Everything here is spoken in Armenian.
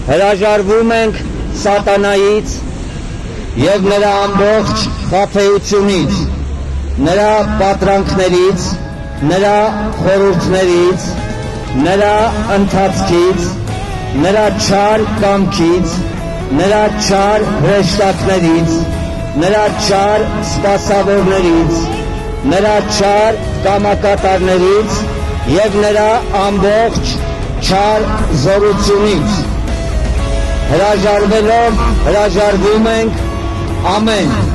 հրաժարվում ենք սատանայից և նրա ամբողջ խաբեությունից, նրա պատրանքներից, նրա խորհուրդներից, նրա ընթացքից, նրա չար կամքից, նրա չար հրեշտակներից, նրա չար սպասավորներից, նրա չար կամակատարներից և նրա ամբողջ չար զորությունից։ Հրաժարվելով հրաժարվում ենք ամեն